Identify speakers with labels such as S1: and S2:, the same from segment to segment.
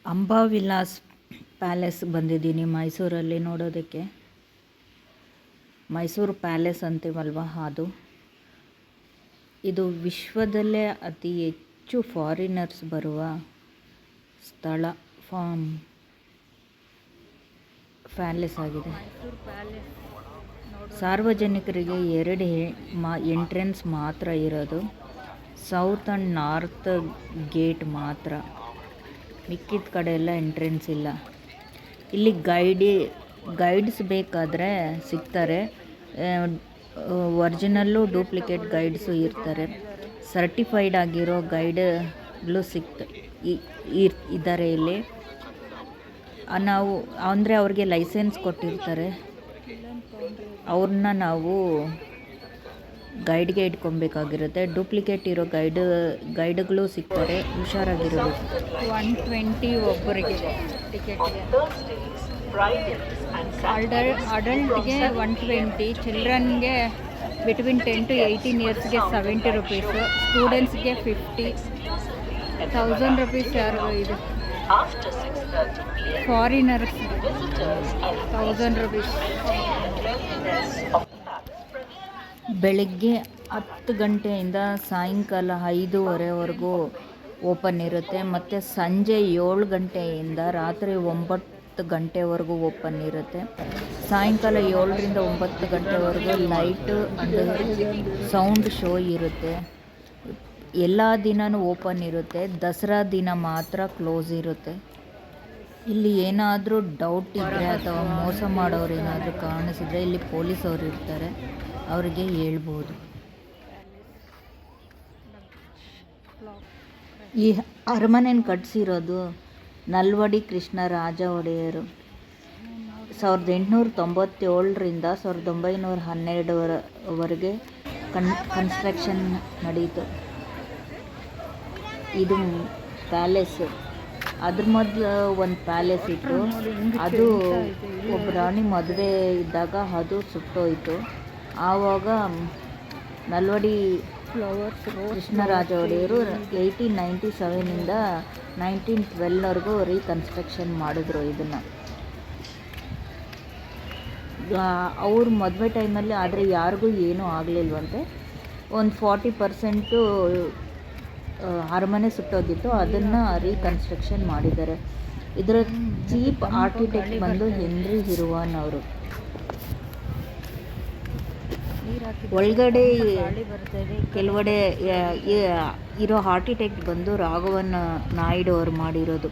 S1: Amba Vilas palace ಬಂದಿದ್ದೀನಿ ಮೈಸೂರಲ್ಲಿ ನೋಡೋದಕ್ಕೆ. ಮೈಸೂರು ಪ್ಯಾಲೇಸ್ ಅಂತೀವಲ್ವ ಅದು. ಇದು ವಿಶ್ವದಲ್ಲೇ ಅತಿ ಹೆಚ್ಚು ಫಾರಿನರ್ಸ್ ಬರುವ ಸ್ಥಳ ಪ್ಯಾಲೇಸ್ ಆಗಿದೆ. ಸಾರ್ವಜನಿಕರಿಗೆ 2 ಎಂಟ್ರೆನ್ಸ್ ಮಾತ್ರ ಇರೋದು. ಸೌತ್ ಆ್ಯಂಡ್ ನಾರ್ತ್ ಗೇಟ್ ಮಾತ್ರ, ಮಿಕ್ಕಿದ ಕಡೆ ಎಲ್ಲ ಎಂಟ್ರೆನ್ಸ್ ಇಲ್ಲ. ಇಲ್ಲಿ ಗೈಡ್ಸ್ ಬೇಕಾದರೆ ಸಿಗ್ತಾರೆ. ಒರಿಜಿನಲ್ಲು ಡೂಪ್ಲಿಕೇಟ್ ಗೈಡ್ಸು ಇರ್ತಾರೆ. ಸರ್ಟಿಫೈಡ್ ಆಗಿರೋ ಗೈಡ್ಗಳು ಇದ್ದಾರೆ ಇಲ್ಲಿ. ನಾವು ಅಂದರೆ ಅವ್ರಿಗೆ ಲೈಸೆನ್ಸ್ ಕೊಟ್ಟಿರ್ತಾರೆ. ಅವ್ರನ್ನ ನಾವು ಗೈಡ್ಗೆ ಇಟ್ಕೊಬೇಕಾಗಿರುತ್ತೆ. ಡೂಪ್ಲಿಕೇಟ್ ಇರೋ ಗೈಡ್ಗಳು ಸಿಗ್ತಾರೆ, ಹುಷಾರಾಗಿರಬೇಕು. 120 ಒಬ್ಬರಿಗೆ ಟಿಕೆಟ್ಗೆ. ಅಡಲ್ಟ್ಗೆ 120, ಚಿಲ್ಡ್ರನ್ಗೆ ಬಿಟ್ವೀನ್ 10 to 18 ಇಯರ್ಸ್ಗೆ 70 ರುಪೀಸು, ಸ್ಟೂಡೆಂಟ್ಸ್ಗೆ 50, 1000 ರುಪೀಸ್ ಯಾರಿಗೂ ಇದು. Foreigners 1000 rupees. ಬೆಳಗ್ಗೆ 10 ಗಂಟೆಯಿಂದ ಸಾಯಂಕಾಲ 5:30ವರೆಗೂ ಓಪನ್ ಇರುತ್ತೆ. ಮತ್ತು ಸಂಜೆ 7 ಗಂಟೆಯಿಂದ ರಾತ್ರಿ 9 ಗಂಟೆವರೆಗೂ ಓಪನ್ ಇರುತ್ತೆ. ಸಾಯಂಕಾಲ 7ರಿಂದ 9 ಗಂಟೆವರೆಗೂ ಲೈಟ್ ಅಂಡ್ ಸೌಂಡ್ ಶೋ ಇರುತ್ತೆ. ಎಲ್ಲ ದಿನವೂ ಓಪನ್ ಇರುತ್ತೆ. ದಸರಾ ದಿನ ಮಾತ್ರ ಕ್ಲೋಸ್ ಇರುತ್ತೆ. ಇಲ್ಲಿ ಏನಾದರೂ ಡೌಟ್ ಇದ್ದರೆ ಅಥವಾ ಮೋಸ ಮಾಡೋರು ಏನಾದರೂ ಕಾಣಿಸಿದರೆ ಇಲ್ಲಿ ಪೊಲೀಸವರು ಇರ್ತಾರೆ, ಅವರಿಗೆ ಹೇಳ್ಬೋದು. ಈ ಅರಮನೆಯನ್ನು ಕಟ್ಟಿಸಿರೋದು ನಲ್ವಡಿ ಕೃಷ್ಣರಾಜ ಒಡೆಯರು. 1897ರಿಂದ 1912ವರೆಗೆ ಕನ್ಸ್ಟ್ರಕ್ಷನ್ ನಡೀತು. ಇದು ಪ್ಯಾಲೇಸ್. ಅದ್ರ ಮೊದಲು ಒಂದು ಪ್ಯಾಲೇಸ್ ಇತ್ತು. ಅದು ಒಬ್ಬ ರಾಣಿ ಮದುವೆ ಇದ್ದಾಗ ಅದು ಸುಟ್ಟೋಯಿತು. ಆವಾಗ ನಲ್ವಡಿ ಕೃಷ್ಣರಾಜ ಒಡೆಯರು 1897ರಿಂದ 1912ವರೆಗೂ ರೀಕನ್ಸ್ಟ್ರಕ್ಷನ್ ಮಾಡಿದ್ರು ಇದನ್ನು. ಅವ್ರ ಮದುವೆ ಟೈಮಲ್ಲಿ ಆದರೆ ಯಾರಿಗೂ ಏನೂ ಆಗಲಿಲ್ವಂತೆ. ಒಂದು 40% ಅರಮನೆ ಸುಟ್ಟೋಗಿತ್ತು, ಅದನ್ನು ರೀಕನ್ಸ್ಟ್ರಕ್ಷನ್ ಮಾಡಿದ್ದಾರೆ. ಇದರ ಚೀಫ್ ಆರ್ಕಿಟೆಕ್ಟ್ ಬಂದು ಹೆನ್ರಿ ಹಿರುವಾನ್ ಅವರು. ಒಳಗಡೆ ಕೆಲವೆಡೆ ಇರೋ ಆರ್ಕಿಟೆಕ್ಟ್ ಬಂದು ರಾಘವನ್ ನಾಯ್ಡು ಅವರು ಮಾಡಿರೋದು.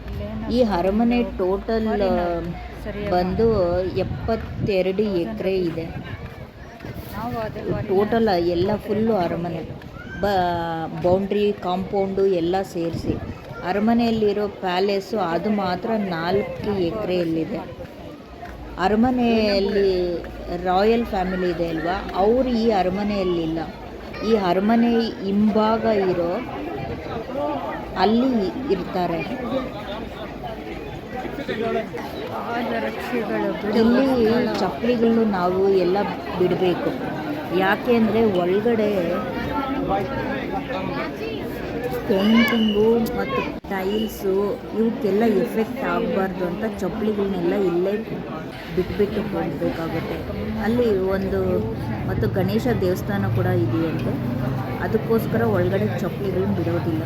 S1: ಈ ಅರಮನೆ ಟೋಟಲ್ ಬಂದು 72 ಎಕರೆ ಇದೆ. ಟೋಟಲ್ ಎಲ್ಲ ಫುಲ್ಲು ಅರಮನೆ, ಬೌಂಡ್ರಿ, ಕಾಂಪೌಂಡು ಎಲ್ಲ ಸೇರಿಸಿ. ಅರಮನೆಯಲ್ಲಿರೋ ಪ್ಯಾಲೇಸು ಅದು ಮಾತ್ರ 4 ಎಕರೆಯಲ್ಲಿದೆ. ಅರಮನೆಯಲ್ಲಿ ರಾಯಲ್ ಫ್ಯಾಮಿಲಿ ಇದೆ ಅಲ್ವಾ, ಅವರು ಈ ಅರಮನೆಯಲ್ಲಿಲ್ಲ. ಈ ಅರಮನೆ ಹಿಂಭಾಗ ಇರೋ ಅಲ್ಲಿ ಇರ್ತಾರೆ. ಇಲ್ಲಿ ಚಪ್ಪಲಿಗಳು ನಾವು ಎಲ್ಲ ಬಿಡಬೇಕು. ಯಾಕೆ ಅಂದರೆ ಒಳಗಡೆ ಪೇಂಟಿಂಗು ಮತ್ತು ಟೈಲ್ಸು ಇವಕ್ಕೆಲ್ಲ ಎಫೆಕ್ಟ್ ಆಗಬಾರ್ದು ಅಂತ ಚಪ್ಪಲಿಗಳನ್ನೆಲ್ಲ ಇಲ್ಲೇ ಬಿಟ್ಬಿಟ್ಟು ಹೋಗಬೇಕಾಗುತ್ತೆ. ಅಲ್ಲಿ ಮತ್ತು ಗಣೇಶ ದೇವಸ್ಥಾನ ಕೂಡ ಇದೆಯಂತೆ, ಅದಕ್ಕೋಸ್ಕರ ಒಳಗಡೆ ಚಪ್ಪಲಿಗಳನ್ನ ಬಿಡೋದಿಲ್ಲ.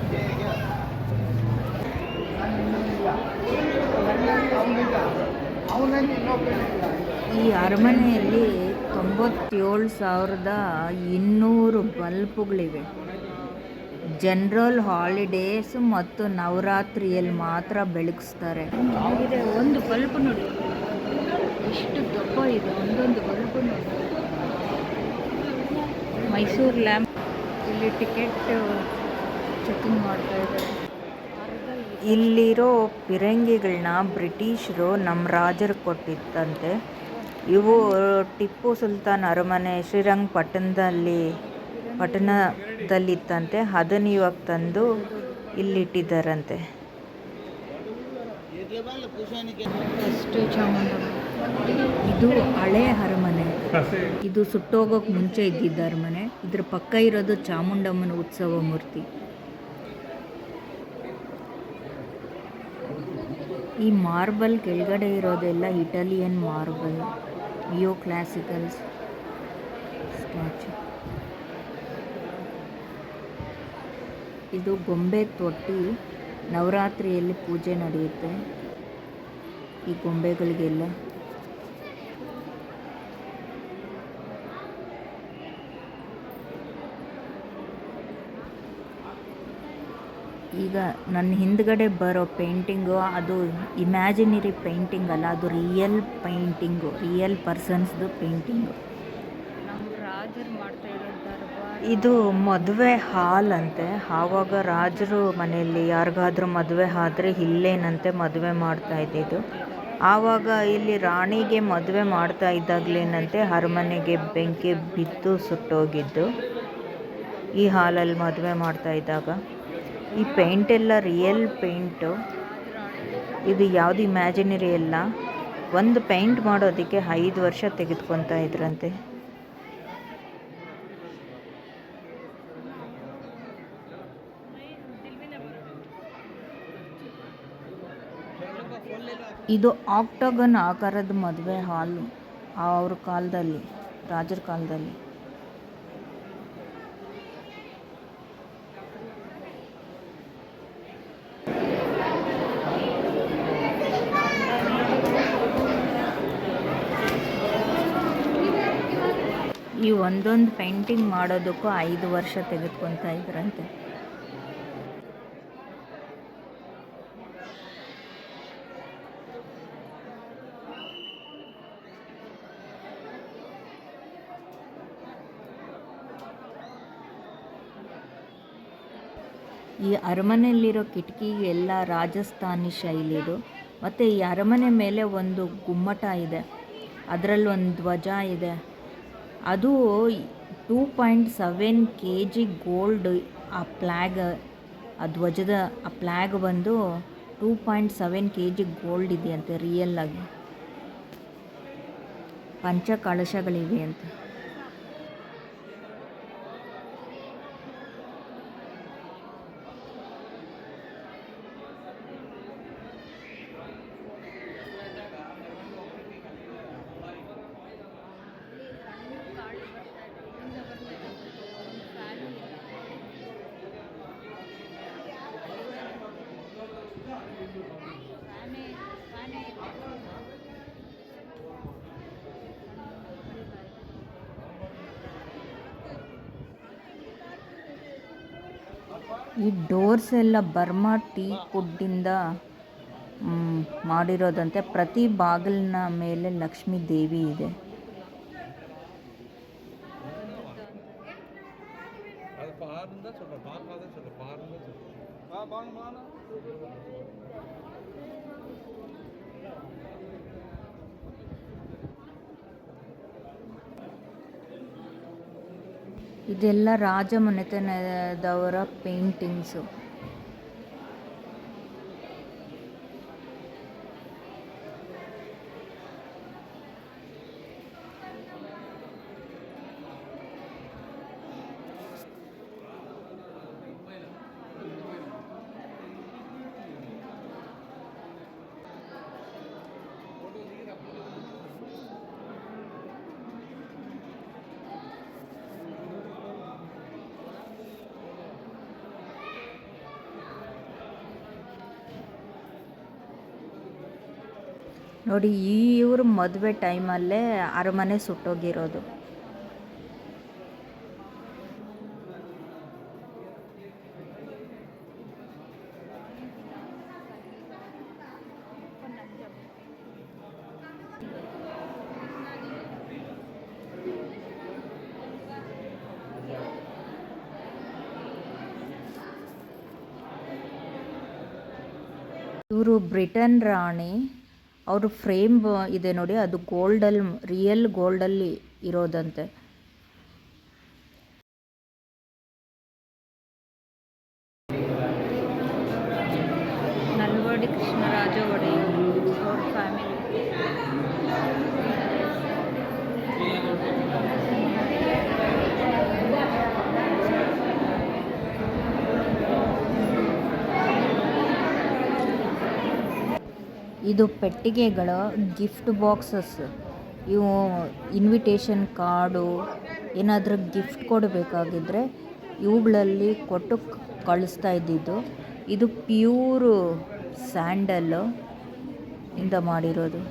S1: ಈ ಅರಮನೆಯಲ್ಲಿ 97,200 ಬಲ್ಬುಗಳಿವೆ. ಜನರಲ್ ಹಾಲಿಡೇಸ್ ಮತ್ತು ನವರಾತ್ರಿಯಲ್ಲಿ ಮಾತ್ರ ಬೆಳಗಿಸ್ತಾರೆ. ಒಂದು ಬಲ್ಬ್ ನೋಡಿ ಎಷ್ಟು ದಪ್ಪ ಇದೆ, ಒಂದೊಂದು ಬಲ್ಬ್ ನೋಡಿ. ಮೈಸೂರು ಲ್ಯಾಂಪ್. ಇಲ್ಲಿ ಟಿಕೆಟ್ ಚೆಕಿಂಗ್ ಮಾಡ್ತಾ ಇದ್ದಾರೆ. ಇಲ್ಲಿರೋ ಫಿರಂಗಿಗಳನ್ನ ಬ್ರಿಟಿಷರು ನಮ್ಮ ರಾಜರು ಕೊಟ್ಟಿದ್ದಂತೆ. ಇವು ಟಿಪ್ಪು ಸುಲ್ತಾನ್ ಅರಮನೆ ಪಟ್ಟಣದಲ್ಲಿತ್ತಂತೆ. ಅದನ್ನು ಇವಾಗ ತಂದು ಇಲ್ಲಿಟ್ಟಿದ್ದಾರಂತೆ. ಇದು ಹಳೆ ಅರಮನೆ. ಇದು ಸುಟ್ಟೋಗೋಕೆ ಮುಂಚೆ ಇದ್ದಿದ್ದ ಅರಮನೆ. ಇದ್ರ ಪಕ್ಕ ಇರೋದು ಚಾಮುಂಡಮ್ಮನ ಉತ್ಸವ ಮೂರ್ತಿ. ಈ ಮಾರ್ಬಲ್ ಕೆಳಗಡೆ ಇರೋದೆಲ್ಲ Italian marble, neo classical statue. ಇದು ಗೊಂಬೆ ತೊಟ್ಟಿ. ನವರಾತ್ರಿಯಲ್ಲಿ ಪೂಜೆ ನಡೆಯುತ್ತೆ ಈ ಗೊಂಬೆಗಳಿಗೆಲ್ಲ. ಈಗ ನನ್ನ ಹಿಂದ್ಗಡೆ ಬರೋ ಪೇಂಟಿಂಗು ಅದು ಇಮ್ಯಾಜಿನರಿ ಪೇಂಟಿಂಗ್ ಅಲ್ಲ, ಅದು ರಿಯಲ್ ಪೇಂಟಿಂಗು, ರಿಯಲ್ ಪರ್ಸನ್ಸ್ದು ಪೇಂಟಿಂಗು. ಇದು ಮದುವೆ ಹಾಲ್ ಅಂತೆ. ಆವಾಗ ರಾಜರು ಮನೆಯಲ್ಲಿ ಯಾರಿಗಾದ್ರೂ ಮದುವೆ ಆದರೆ ಇಲ್ಲೇನಂತೆ ಮದುವೆ ಮಾಡ್ತಾ ಇದ್ದಿದ್ದು. ಆವಾಗ ಇಲ್ಲಿ ರಾಣಿಗೆ ಮದುವೆ ಮಾಡ್ತಾ ಇದ್ದಾಗಲೇನಂತೆ ಅರಮನೆಗೆ ಬೆಂಕಿ ಬಿದ್ದು ಸುಟ್ಟೋಗಿದ್ದು, ಈ ಹಾಲಲ್ಲಿ ಮದುವೆ ಮಾಡ್ತಾ ಇದ್ದಾಗ. ಈ ಪೇಂಟ್ ಎಲ್ಲ ರಿಯಲ್ ಪೇಂಟು, ಇದು ಯಾವುದು ಇಮ್ಯಾಜಿನರಿ ಅಲ್ಲ. ಒಂದು ಪೇಂಟ್ ಮಾಡೋದಕ್ಕೆ 5 ವರ್ಷ ತೆಗೆದುಕೊತಾ ಇದ್ರಂತೆ. ಇದು ಆಕ್ಟಗನ್ ಆಕಾರದ ಮದುವೆ ಹಾಲು ಅವ್ರ ಕಾಲದಲ್ಲಿ, ರಾಜರ ಕಾಲದಲ್ಲಿ. ಈ ಒಂದೊಂದು ಪೇಂಟಿಂಗ್ ಮಾಡೋದಕ್ಕೂ 5 ವರ್ಷ ತೆಗೆದುಕೊತಾ ಇದ್ರಂತೆ. ಈ ಅರಮನೆಯಲ್ಲಿರೋ ಕಿಟಕಿ ಎಲ್ಲ ರಾಜಸ್ಥಾನಿ ಶೈಲಿದು. ಮತ್ತು ಈ ಅರಮನೆ ಮೇಲೆ ಒಂದು ಗುಮ್ಮಟ ಇದೆ, ಅದರಲ್ಲೊಂದು ಧ್ವಜ ಇದೆ. ಅದು 2.7 kg ಗೋಲ್ಡ್. ಆ ಫ್ಲ್ಯಾಗ್, ಆ ಧ್ವಜದ ಆ ಫ್ಲ್ಯಾಗ್ ಬಂದು 2.7 kg ಗೋಲ್ಡ್ ಇದೆಯಂತೆ ರಿಯಲ್ಲಾಗಿ. ಪಂಚ ಕಳಶಗಳಿವೆ ಅಂತೆ. ಈ ಡೋರ್ಸ್ ಎಲ್ಲ ಬರ್ಮಾ ಟೀಕ್ ವುಡ್ಡಿಂದ ಮಾಡಿರೋದಂತೆ. ಪ್ರತಿ ಬಾಗಿಲಿನ ಮೇಲೆ ಲಕ್ಷ್ಮೀ ದೇವಿ ಇದೆ. ಇದೆಲ್ಲ ರಾಜಮನೆತನದವರ ಪೇಂಟಿಂಗ್ಸು. ನೋಡಿ, ಇವ್ರ ಮದುವೆ ಟೈಮಲ್ಲೇ ಅರಮನೆ ಸುಟ್ಟೋಗಿರೋದು. ಇವರು ಬ್ರಿಟನ್ ರಾಣಿ. ಅವರು ಫ್ರೇಮ್ ಇದೆ ನೋಡಿ, ಅದು ಗೋಲ್ಡಲ್ಲಿ, ರಿಯಲ್ ಗೋಲ್ಡಲ್ಲಿ ಇರೋದಂತೆ. ನಲ್ವಡಿ ಕೃಷ್ಣರಾಜ ಒಡೆಯರ್ ಅವ್ರ ಫ್ಯಾಮಿಲಿ. ಇದು ಪೆಟ್ಟಿಗೆಗಳ ಗಿಫ್ಟ್ ಬಾಕ್ಸಸ್. ಇವು ಇನ್ವಿಟೇಷನ್ ಕಾರ್ಡು ಏನಾದರೂ ಗಿಫ್ಟ್ ಕೊಡಬೇಕಾಗಿದ್ರೆ ಇವುಗಳಲ್ಲಿ ಕೊಟ್ಟು ಕಳಿಸ್ತಾ ಇದ್ದಿದ್ದು. ಇದು ಪ್ಯೂರು ಸ್ಯಾಂಡಲ್ ಇಂದ ಮಾಡಿರೋದು.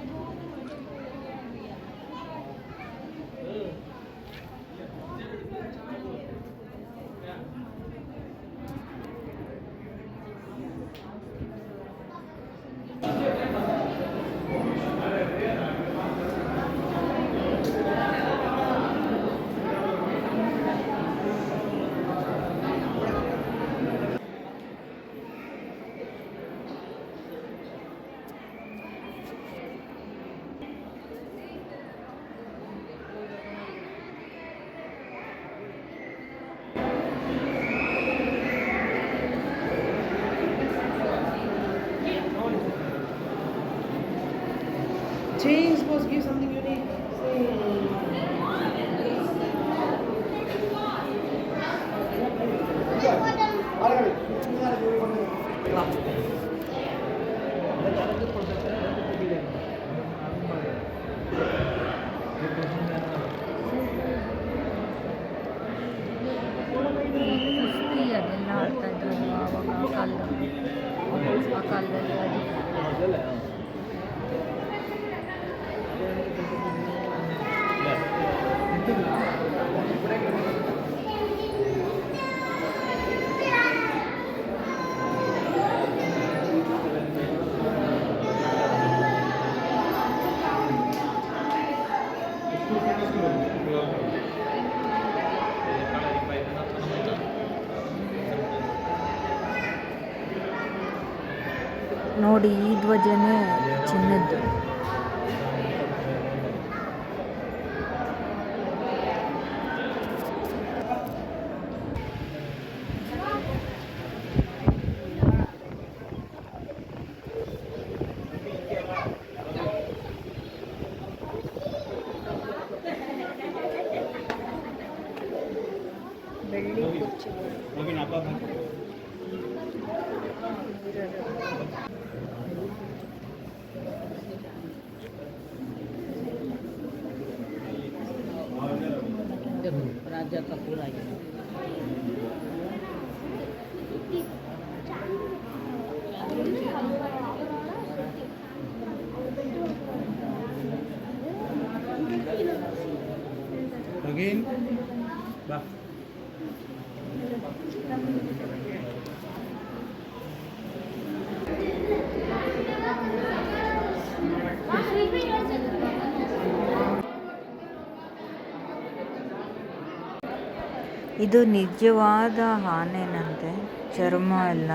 S2: Change supposed to give something unique.
S1: ಕುಸ್ತಿ ಅದೆಲ್ಲ ಆಡ್ತಾ ಇದ್ರಲ್ವ ಆವಾಗ ಆ ಕಾಲದಲ್ಲಿ ಅದು ನೋಡಿ, ಈ ಧ್ವಜನೇ ಚಿನ್ನದ್ದು. ಬೆಳ್ಳಿ ಕುರ್ಚಿಗಳು.
S2: राजा कपूर आई again.
S1: ಇದು ನಿಜವಾದ ಆನೆನಂತೆ, ಚರ್ಮ ಎಲ್ಲ.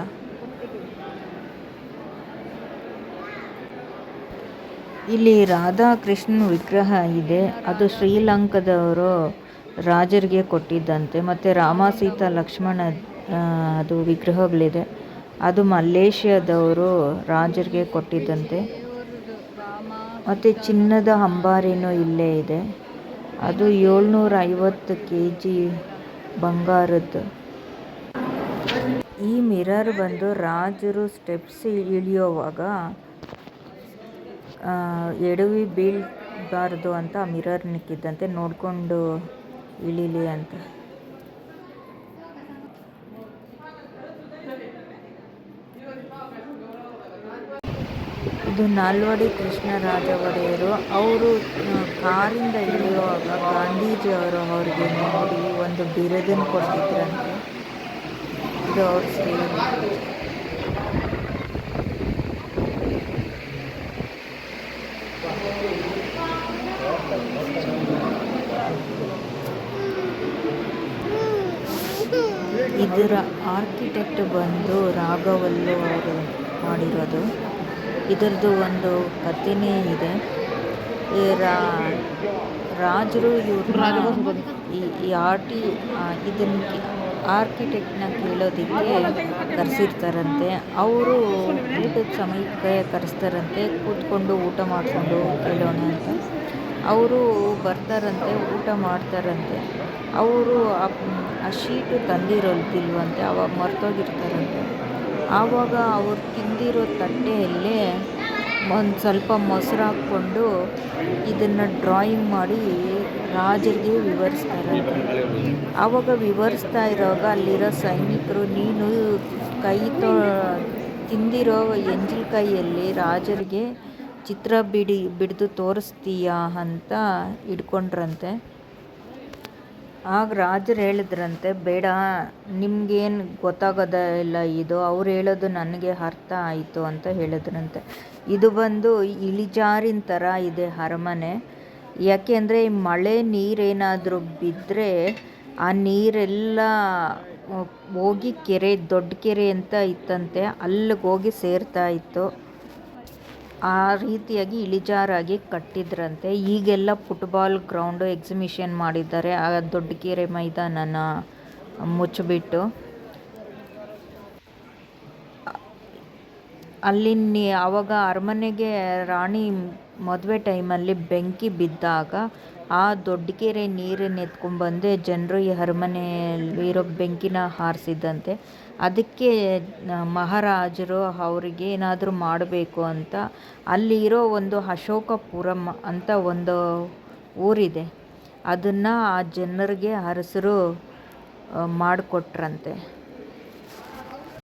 S1: ಇಲ್ಲಿ ರಾಧಾಕೃಷ್ಣನ ವಿಗ್ರಹ ಇದೆ. ಅದು ಶ್ರೀಲಂಕಾದವರು ರಾಜರಿಗೆ ಕೊಟ್ಟಿದ್ದಂತೆ. ಮತ್ತು ರಾಮ ಸೀತಾ ಲಕ್ಷ್ಮಣ ಅದು ವಿಗ್ರಹಗಳಿದೆ. ಅದು ಮಲೇಷ್ಯಾದವರು ರಾಜರಿಗೆ ಕೊಟ್ಟಿದ್ದಂತೆ. ಮತ್ತು ಚಿನ್ನದ ಅಂಬಾರಿನೂ ಇಲ್ಲೇ ಇದೆ. ಅದು 750 kg ಬಂಗಾರದ್ದು. ಈ ಮಿರರ್ ಬಂದು ರಾಜರು ಸ್ಟೆಪ್ಸ್ ಇಳಿಯುವಾಗ ಎಡವಿ ಬೀಳಬಾರ್ದು ಅಂತ ಮಿರರ್ ನಿಕ್ಕಿದ್ದಂತೆ, ನೋಡಿಕೊಂಡು ಇಳಿಲಿ ಅಂತ. ಇದು ನಾಲ್ವಡಿ ಕೃಷ್ಣರಾಜ ಒಡೆಯರು. ಅವರು ಕಾರಿಂದ ಇಳಿಯುವಾಗ ಗಾಂಧೀಜಿಯವರು ಅವ್ರಿಗೆ ನೋಡಿ ಒಂದು ಬಿರುದನ್ನು ಕೊಟ್ಟಿದ್ರಂತೆ. ಇದು ಅವ್ರ ಸೇವೆ. ಇದರ ಆರ್ಕಿಟೆಕ್ಟ್ ಬಂದು ರಾಘವಲ್ಲು ಅವರು ಮಾಡಿರೋದು. ಇದರದ್ದು ಒಂದು ಕಥೆನೇ ಇದೆ. ರಾಜರು ಇವ್ರನ್ನ ಇದನ್ನು ಆರ್ಕಿಟೆಕ್ಟ್ನ ಕೇಳೋದಕ್ಕೆ ಕರೆಸಿರ್ತಾರಂತೆ. ಅವರು ಊಟದ ಸಮಯಕ್ಕೆ ಕರೆಸ್ತಾರಂತೆ, ಕೂತ್ಕೊಂಡು ಊಟ ಮಾಡಿಕೊಂಡು ಕೇಳೋಣ ಅಂತ. ಅವರು ಬರ್ತಾರಂತೆ, ಊಟ ಮಾಡ್ತಾರಂತೆ. ಅವರು ಆ ಶೀಟು ತಂದಿರೋದಿಲ್ವಂತೆ, ಆವಾಗ ಮರ್ತೋಗಿರ್ತಾರಂತೆ. ಆವಾಗ ಅವ್ರು ತಿಂದಿರೋ ತಟ್ಟೆಯಲ್ಲೇ ಒಂದು ಸ್ವಲ್ಪ ಮೊಸರು ಹಾಕ್ಕೊಂಡು ಇದನ್ನು ಡ್ರಾಯಿಂಗ್ ಮಾಡಿ ರಾಜರಿಗೆ ವಿವರಿಸ್ತಾರಂತೆ. ಆವಾಗ ವಿವರಿಸ್ತಾ ಇರೋವಾಗ ಅಲ್ಲಿರೋ ಸೈನಿಕರು, ನೀನು ಕೈ ತಿಂದಿರೋ ಎಂಜಲ್ಕಾಯಿಯಲ್ಲಿ ರಾಜರಿಗೆ ಚಿತ್ರ ಬಿಡಿದು ತೋರಿಸ್ತೀಯಾ ಅಂತ ಹಿಡ್ಕೊಂಡ್ರಂತೆ. ಆಗ ರಾಜರು ಹೇಳಿದ್ರಂತೆ, ಬೇಡ, ನಿಮ್ಗೇನು ಗೊತ್ತಾಗೋದೇ ಇಲ್ಲ ಇದು, ಅವ್ರು ಹೇಳೋದು ನನಗೆ ಅರ್ಥ ಆಯಿತು ಅಂತ ಹೇಳಿದ್ರಂತೆ. ಇದು ಬಂದು ಇಳಿಜಾರಿನ ಥರ ಇದೆ ಅರಮನೆ. ಯಾಕೆಂದರೆ ಮಳೆ ನೀರೇನಾದರೂ ಬಿದ್ದರೆ ಆ ನೀರೆಲ್ಲ ಹೋಗಿ ಕೆರೆ, ದೊಡ್ಡ ಕೆರೆ ಅಂತ ಇತ್ತಂತೆ, ಅಲ್ಲಿಗೆ ಹೋಗಿ ಸೇರ್ತಾ ಇತ್ತು. ಆ ರೀತಿಯಾಗಿ ಇಳಿಜಾರಾಗಿ ಕಟ್ಟಿದ್ರಂತೆ. ಈಗೆಲ್ಲ ಫುಟ್ಬಾಲ್ ಗ್ರೌಂಡು ಎಕ್ಸಿಬಿಷನ್ ಮಾಡಿದ್ದಾರೆ ಆ ದೊಡ್ಡ ಕೆರೆ ಮೈದಾನನ ಮುಚ್ಚಿಬಿಟ್ಟು. ಅಲ್ಲಿ ಆವಾಗ ಅರಮನೆಗೆ ರಾಣಿ ಮದುವೆ ಟೈಮಲ್ಲಿ ಬೆಂಕಿ ಬಿದ್ದಾಗ ಆ ದೊಡ್ಡ ಕೆರೆ ನೀರನ್ನು ಎತ್ಕೊಂಡ್ಬಂದು ಜನರು ಈ ಅರಮನೆಯಲ್ಲಿರೋ ಬೆಂಕಿನ ಆರಿಸಿದ್ದಂತೆ. ಅದಕ್ಕೆ ಮಹಾರಾಜರು ಅವರಿಗೆ ಏನಾದರೂ ಮಾಡಬೇಕು ಅಂತ ಅಲ್ಲಿರೋ ಒಂದು ಅಶೋಕಪುರಂ ಅಂತ ಒಂದು ಊರಿದೆ, ಅದನ್ನು ಆ ಜನರಿಗೆ ಅರಸರು ಮಾಡಿಕೊಟ್ರಂತೆ.